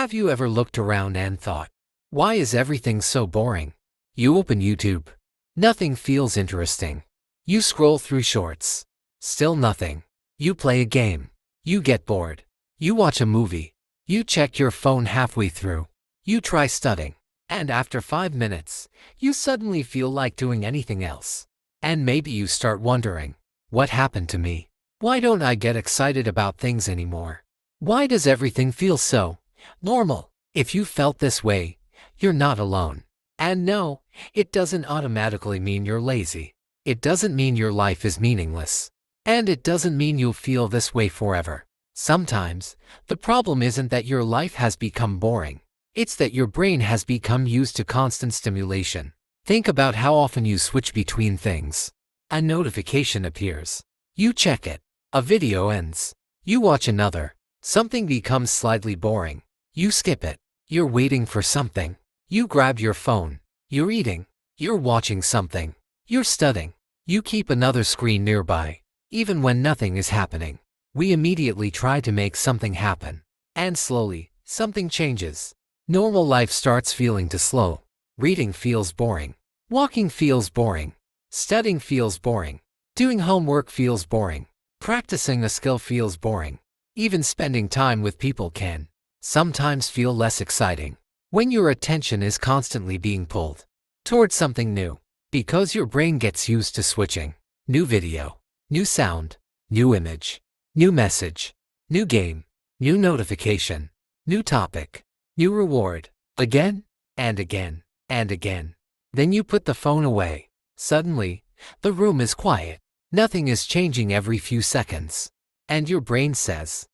Have you ever looked around and thought, why is everything so boring? You open YouTube. Nothing feels interesting. You scroll through shorts. Still nothing. You play a game. You get bored. You watch a movie. You check your phone halfway through. You try studying. And after 5 minutes, you suddenly feel like doing anything else. And maybe you start wondering, what happened to me? Why don't I get excited about things anymore? Why does everything feel so normal? If you felt this way, you're not alone. And no, it doesn't automatically mean you're lazy. It doesn't mean your life is meaningless. And it doesn't mean you'll feel this way forever. Sometimes, the problem isn't that your life has become boring. It's that your brain has become used to constant stimulation. Think about how often you switch between things. A notification appears. You check it. A video ends. You watch another. Something becomes slightly boring. You skip it. You're waiting for something. You grab your phone. You're eating. You're watching something. You're studying. You keep another screen nearby. Even when nothing is happening, we immediately try to make something happen. And slowly, something changes. Normal life starts feeling too slow. Reading feels boring. Walking feels boring. Studying feels boring. Doing homework feels boring. Practicing a skill feels boring. Even spending time with people can sometimes feel less exciting when your attention is constantly being pulled towards something new, because your brain gets used to switching. New video, new sound, new image, new message, new game, new notification, new topic, new reward, again, and again, and again. Then you put the phone away. Suddenly, the room is quiet. Nothing is changing every few seconds. And your brain says,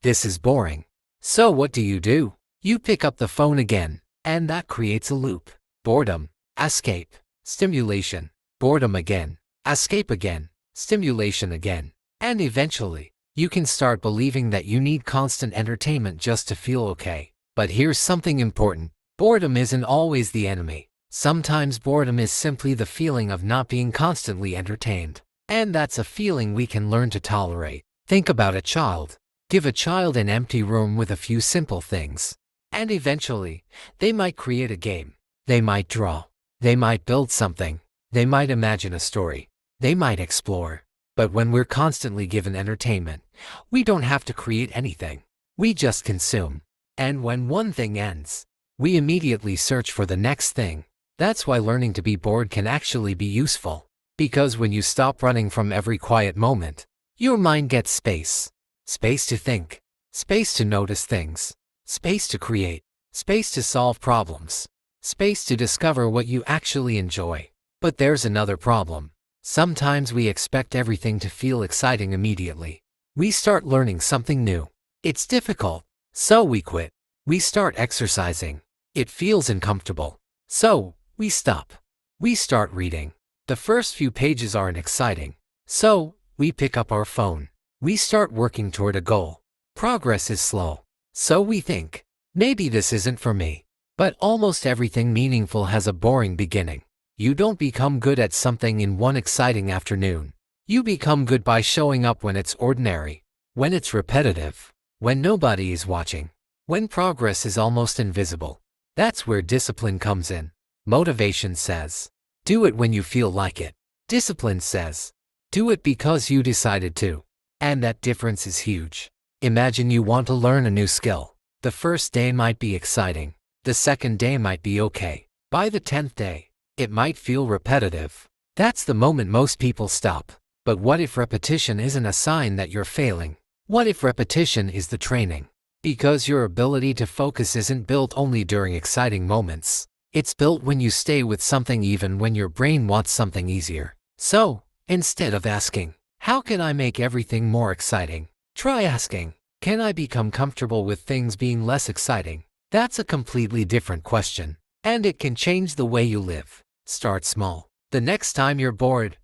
this is boring. So what do? You pick up the phone again, and that creates a loop. Boredom, escape, stimulation, boredom again, escape again, stimulation again. And eventually, you can start believing that you need constant entertainment just to feel okay. But here's something important. Boredom isn't always the enemy. Sometimes boredom is simply the feeling of not being constantly entertained. And that's a feeling we can learn to tolerate. Think about a child. Give a child an empty room with a few simple things. And eventually, they might create a game. They might draw. They might build something. They might imagine a story. They might explore. But when we're constantly given entertainment, we don't have to create anything. We just consume. And when one thing ends, we immediately search for the next thing. That's why learning to be bored can actually be useful. Because when you stop running from every quiet moment, your mind gets space. Space to think. Space to notice things. Space to create. Space to solve problems. Space to discover what you actually enjoy. But there's another problem. Sometimes we expect everything to feel exciting immediately. We start learning something new. It's difficult. So we quit. We start exercising. It feels uncomfortable. So we stop. We start reading. The first few pages aren't exciting. So we pick up our phone. We start working toward a goal. Progress is slow. So we think, maybe this isn't for me. But almost everything meaningful has a boring beginning. You don't become good at something in one exciting afternoon. You become good by showing up when it's ordinary, when it's repetitive, when nobody is watching, when progress is almost invisible. That's where discipline comes in. Motivation says, do it when you feel like it. Discipline says, do it because you decided to. And that difference is huge. Imagine you want to learn a new skill. The first day might be exciting. The second day might be okay. By the 10th day, it might feel repetitive. That's the moment most people stop. But what if repetition isn't a sign that you're failing? What if repetition is the training? Because your ability to focus isn't built only during exciting moments. It's built when you stay with something even when your brain wants something easier. So, instead of asking, how can I make everything more exciting? Try asking, can I become comfortable with things being less exciting? That's a completely different question. And it can change the way you live. Start small. The next time you're bored,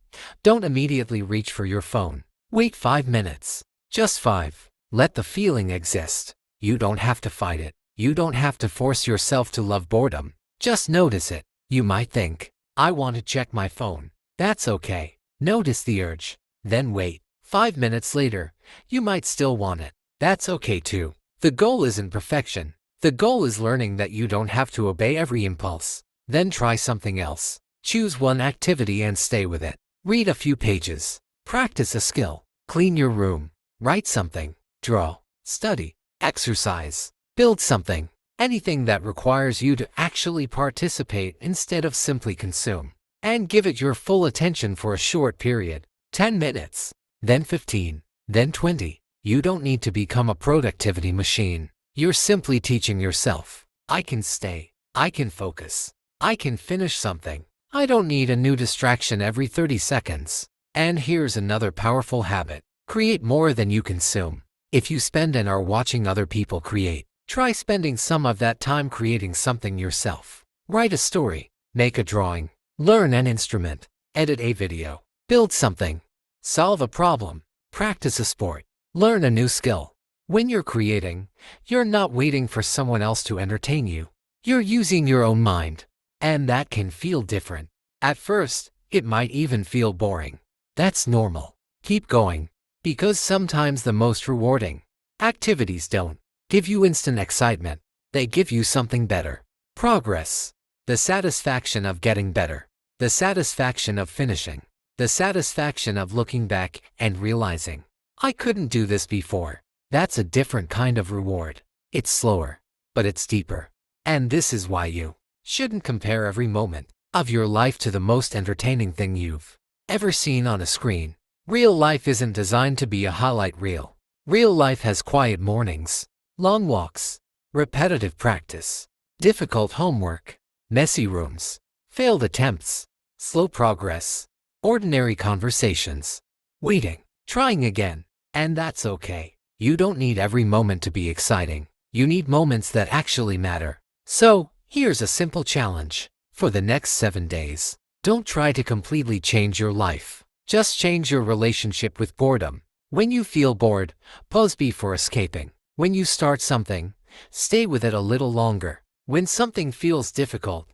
don't immediately reach for your phone. Wait 5 minutes. Just 5. Let the feeling exist. You don't have to fight it. You don't have to force yourself to love boredom. Just notice it. You might think, I want to check my phone. That's okay. Notice the urge. Then wait. 5 minutes later, you might still want it. That's okay too. The goal isn't perfection. The goal is learning that you don't have to obey every impulse. Then try something else. Choose one activity and stay with it. Read a few pages. Practice a skill. Clean your room. Write something. Draw. Study. Exercise. Build something. Anything that requires you to actually participate instead of simply consume. And give it your full attention for a short period. 10 minutes. Then 15. Then 20. You don't need to become a productivity machine. You're simply teaching yourself. I can stay. I can focus. I can finish something. I don't need a new distraction every 30 seconds. And here's another powerful habit. Create more than you consume. If you spend an hour watching other people create, try spending some of that time creating something yourself. Write a story. Make a drawing. Learn an instrument. Edit a video. Build something. Solve a problem. Practice a sport. Learn a new skill. When you're creating, you're not waiting for someone else to entertain you. You're using your own mind. And that can feel different. At first, it might even feel boring. That's normal. Keep going. Because sometimes the most rewarding activities don't give you instant excitement. They give you something better. Progress. The satisfaction of getting better. The satisfaction of finishing. The satisfaction of looking back and realizing, I couldn't do this before. That's a different kind of reward. It's slower, but it's deeper. And this is why you shouldn't compare every moment of your life to the most entertaining thing you've ever seen on a screen. Real life isn't designed to be a highlight reel. Real life has quiet mornings, long walks, repetitive practice, difficult homework, messy rooms, failed attempts, slow progress, ordinary conversations, waiting, trying again, and that's okay. You don't need every moment to be exciting. You need moments that actually matter. So, here's a simple challenge. For the next 7 days, don't try to completely change your life. Just change your relationship with boredom. When you feel bored, pause before escaping. When you start something, stay with it a little longer. When something feels difficult,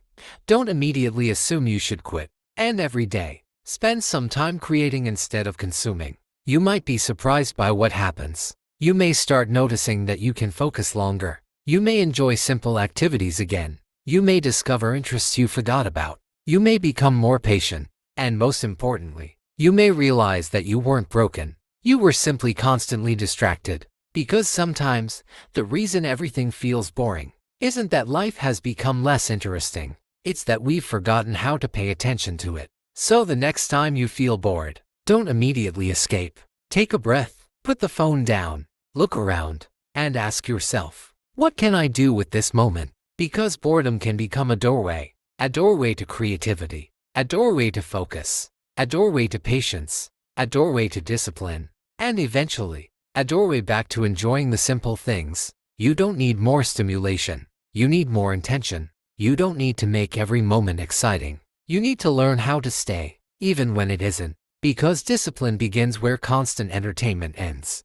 don't immediately assume you should quit. And every day, spend some time creating instead of consuming. You might be surprised by what happens. You may start noticing that you can focus longer. You may enjoy simple activities again. You may discover interests you forgot about. You may become more patient. And most importantly, you may realize that you weren't broken. You were simply constantly distracted. Because sometimes, the reason everything feels boring isn't that life has become less interesting. It's that we've forgotten how to pay attention to it. So the next time you feel bored, don't immediately escape. Take a breath. Put the phone down. Look around. And ask yourself, what can I do with this moment? Because boredom can become a doorway to creativity, a doorway to focus, a doorway to patience, a doorway to discipline, and eventually, a doorway back to enjoying the simple things. You don't need more stimulation. You need more intention. You don't need to make every moment exciting. You need to learn how to stay, even when it isn't. Because discipline begins where constant entertainment ends.